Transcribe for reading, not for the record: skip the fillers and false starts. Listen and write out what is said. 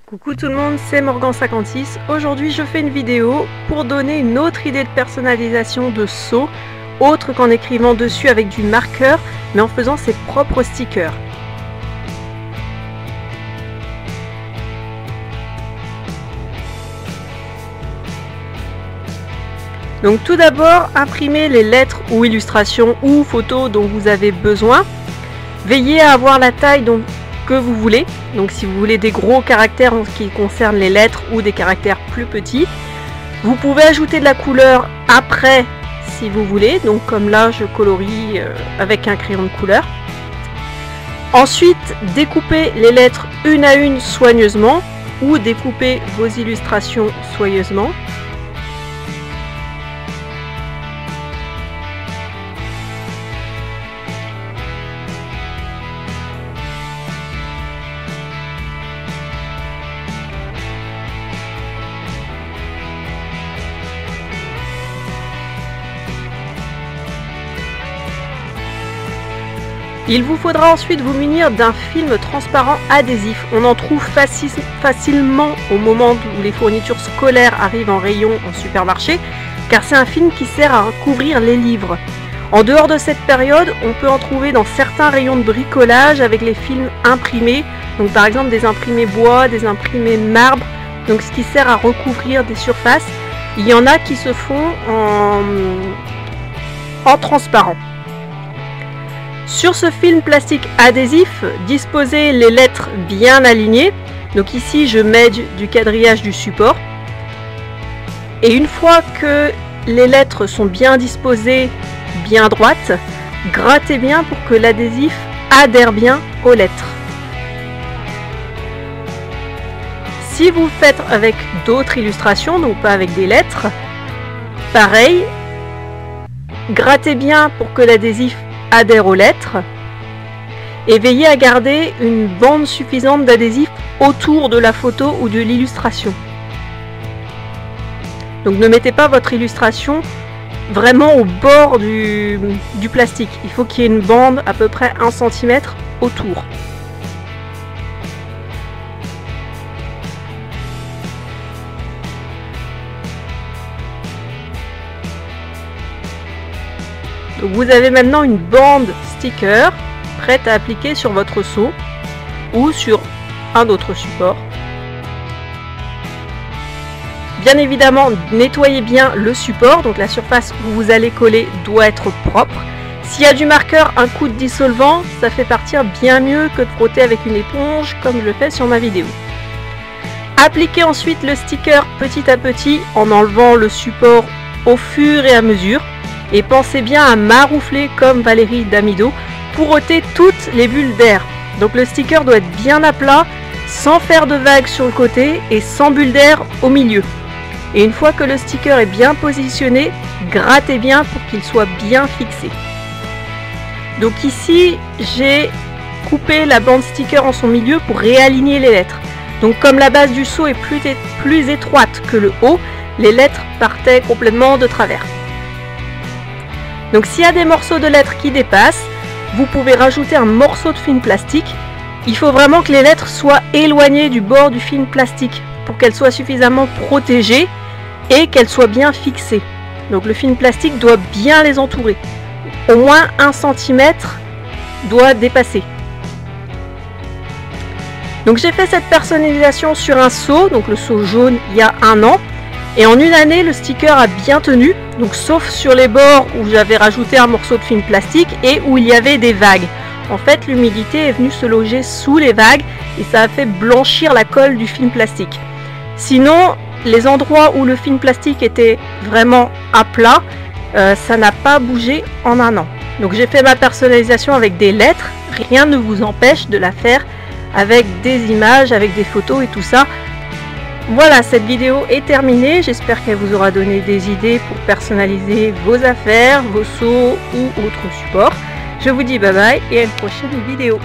Coucou tout le monde, c'est Morgan56. Aujourd'hui je fais une vidéo pour donner une autre idée de personnalisation de seau, autre qu'en écrivant dessus avec du marqueur, mais en faisant ses propres stickers. Donc tout d'abord, imprimez les lettres ou illustrations ou photos dont vous avez besoin. Veillez à avoir la taille que vous voulez. Donc si vous voulez des gros caractères en ce qui concerne les lettres ou des caractères plus petits. Vous pouvez ajouter de la couleur après si vous voulez. Donc comme là je colorie avec un crayon de couleur. Ensuite, découpez les lettres une à une soigneusement ou découpez vos illustrations soigneusement. Il vous faudra ensuite vous munir d'un film transparent adhésif. On en trouve facilement au moment où les fournitures scolaires arrivent en rayon en supermarché, car c'est un film qui sert à recouvrir les livres. En dehors de cette période, on peut en trouver dans certains rayons de bricolage avec les films imprimés, donc par exemple des imprimés bois, des imprimés marbre, donc ce qui sert à recouvrir des surfaces. Il y en a qui se font en transparent. Sur ce film plastique adhésif, disposez les lettres bien alignées. Donc ici, je mets du quadrillage du support. Et une fois que les lettres sont bien disposées, bien droites, grattez bien pour que l'adhésif adhère bien aux lettres. Si vous faites avec d'autres illustrations, donc pas avec des lettres, pareil, grattez bien pour que l'adhésif adhère aux lettres et veillez à garder une bande suffisante d'adhésif autour de la photo ou de l'illustration. Donc ne mettez pas votre illustration vraiment au bord du plastique. Il faut qu'il y ait une bande à peu près 1 cm autour. Donc vous avez maintenant une bande sticker prête à appliquer sur votre seau ou sur un autre support. Bien évidemment, nettoyez bien le support, donc la surface où vous allez coller doit être propre. S'il y a du marqueur, un coup de dissolvant, ça fait partir bien mieux que de frotter avec une éponge comme je le fais sur ma vidéo. Appliquez ensuite le sticker petit à petit en enlevant le support au fur et à mesure. Et pensez bien à maroufler comme Valérie Damido pour ôter toutes les bulles d'air. Donc le sticker doit être bien à plat, sans faire de vagues sur le côté et sans bulles d'air au milieu. Et une fois que le sticker est bien positionné, grattez bien pour qu'il soit bien fixé. Donc ici, j'ai coupé la bande sticker en son milieu pour réaligner les lettres. Donc comme la base du seau est plus étroite que le haut, les lettres partaient complètement de travers. Donc s'il y a des morceaux de lettres qui dépassent, vous pouvez rajouter un morceau de film plastique. Il faut vraiment que les lettres soient éloignées du bord du film plastique pour qu'elles soient suffisamment protégées et qu'elles soient bien fixées. Donc le film plastique doit bien les entourer. Au moins 1 cm doit dépasser. Donc j'ai fait cette personnalisation sur un seau, donc le seau jaune, il y a 1 an. Et en 1 année, le sticker a bien tenu, donc sauf sur les bords où j'avais rajouté un morceau de film plastique et où il y avait des vagues. En fait, l'humidité est venue se loger sous les vagues et ça a fait blanchir la colle du film plastique. Sinon, les endroits où le film plastique était vraiment à plat, ça n'a pas bougé en 1 an. Donc j'ai fait ma personnalisation avec des lettres, rien ne vous empêche de la faire avec des images, avec des photos et tout ça. Voilà, cette vidéo est terminée, j'espère qu'elle vous aura donné des idées pour personnaliser vos affaires, vos seaux ou autres supports. Je vous dis bye bye et à une prochaine vidéo.